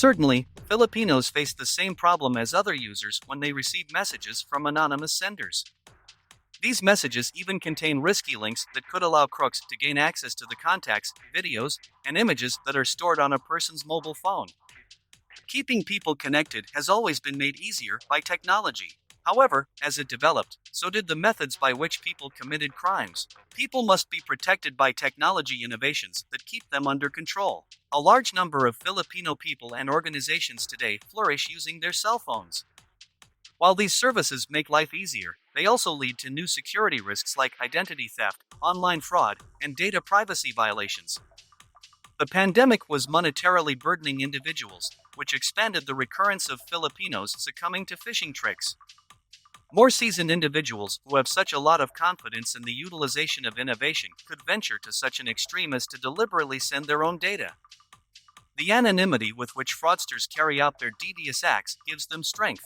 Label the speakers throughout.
Speaker 1: Certainly, Filipinos face the same problem as other users when they receive messages from anonymous senders. These messages even contain risky links that could allow crooks to gain access to the contacts, videos, and images that are stored on a person's mobile phone. Keeping people connected has always been made easier by technology. However, as it developed, so did the methods by which people committed crimes. People must be protected by technology innovations that keep them under control. A large number of Filipino people and organizations today flourish using their cell phones. While these services make life easier, they also lead to new security risks like identity theft, online fraud, and data privacy violations. The pandemic was monetarily burdening individuals, which expanded the recurrence of Filipinos succumbing to phishing tricks. More seasoned individuals who have such a lot of confidence in the utilization of innovation could venture to such an extreme as to deliberately send their own data. The anonymity with which fraudsters carry out their devious acts gives them strength.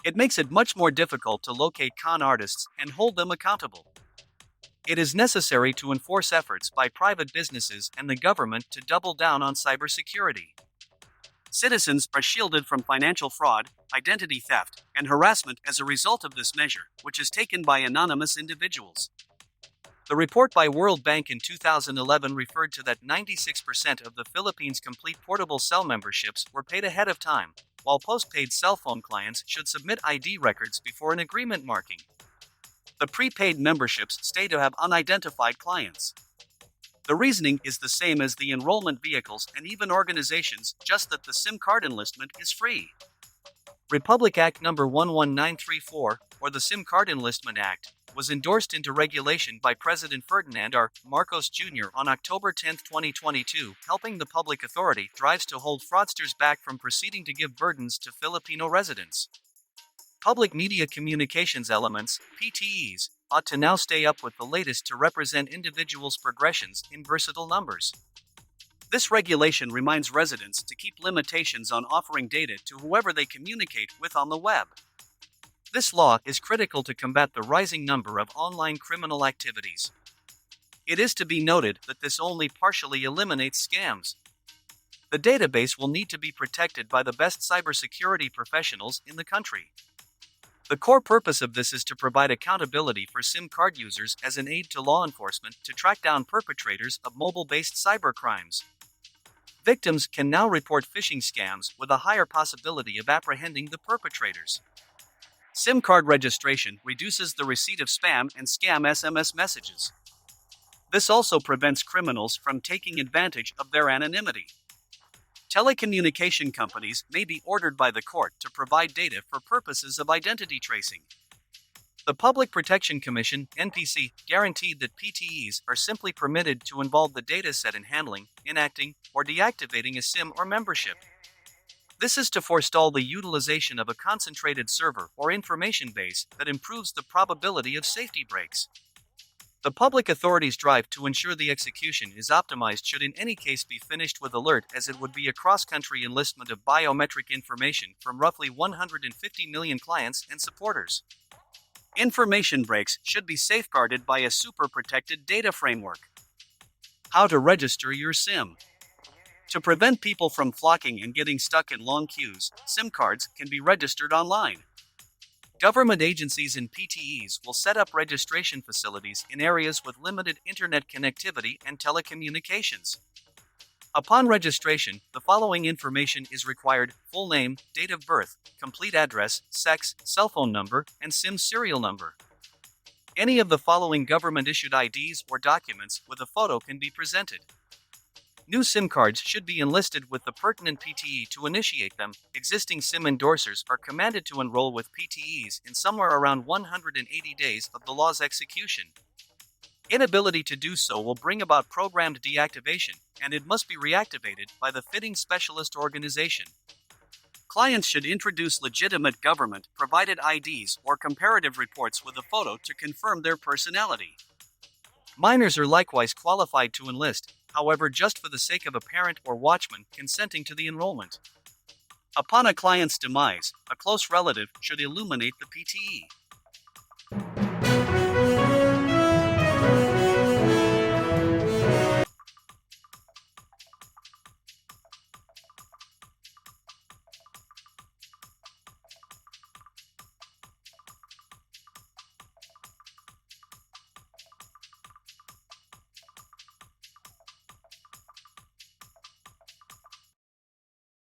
Speaker 1: It makes it much more difficult to locate con artists and hold them accountable. It is necessary to enforce efforts by private businesses and the government to double down on cybersecurity. Citizens are shielded from financial fraud, identity theft, and harassment as a result of this measure, which is taken by anonymous individuals. The report by World Bank in 2011 referred to that 96% of the Philippines' complete portable cell memberships were paid ahead of time, while postpaid cell phone clients should submit ID records before an agreement marking. The prepaid memberships stay to have unidentified clients. The reasoning is the same as the enrollment vehicles and even organizations, just that the SIM card enlistment is free. Republic Act No. 11934, or the SIM Card Enlistment Act, was endorsed into regulation by President Ferdinand R. Marcos Jr. on October 10, 2022, helping the public authority drives to hold fraudsters back from proceeding to give burdens to Filipino residents. Public media communications elements, PTEs, ought to now stay up with the latest to represent individuals' progressions in versatile numbers. This regulation reminds residents to keep limitations on offering data to whoever they communicate with on the web. This law is critical to combat the rising number of online criminal activities. It is to be noted that this only partially eliminates scams. The database will need to be protected by the best cybersecurity professionals in the country. The core purpose of this is to provide accountability for SIM card users as an aid to law enforcement to track down perpetrators of mobile-based cybercrimes. Victims can now report phishing scams with a higher possibility of apprehending the perpetrators. SIM card registration reduces the receipt of spam and scam SMS messages. This also prevents criminals from taking advantage of their anonymity. Telecommunication companies may be ordered by the court to provide data for purposes of identity tracing. The Public Protection Commission, NPC, guaranteed that PTEs are simply permitted to involve the dataset in handling, enacting, or deactivating a SIM or membership. This is to forestall the utilization of a concentrated server or information base that improves the probability of safety breaks. The public authorities' drive to ensure the execution is optimized should in any case be finished with alert, as it would be a cross-country enlistment of biometric information from roughly 150 million clients and supporters. Information breaks should be safeguarded by a super-protected data framework. How to register your SIM. To prevent people from flocking and getting stuck in long queues, SIM cards can be registered online. Government agencies and PTEs will set up registration facilities in areas with limited internet connectivity and telecommunications. Upon registration, the following information is required: full name, date of birth, complete address, sex, cell phone number, and SIM serial number. Any of the following government-issued IDs or documents with a photo can be presented. New SIM cards should be enlisted with the pertinent PTE to initiate them. Existing SIM endorsers are commanded to enroll with PTEs in somewhere around 180 days of the law's execution. Inability to do so will bring about programmed deactivation, and it must be reactivated by the fitting specialist organization. Clients should introduce legitimate government-provided IDs or comparative reports with a photo to confirm their personality. Minors are likewise qualified to enlist, however, just for the sake of a parent or watchman consenting to the enrollment. Upon a client's demise, a close relative should illuminate the PTE.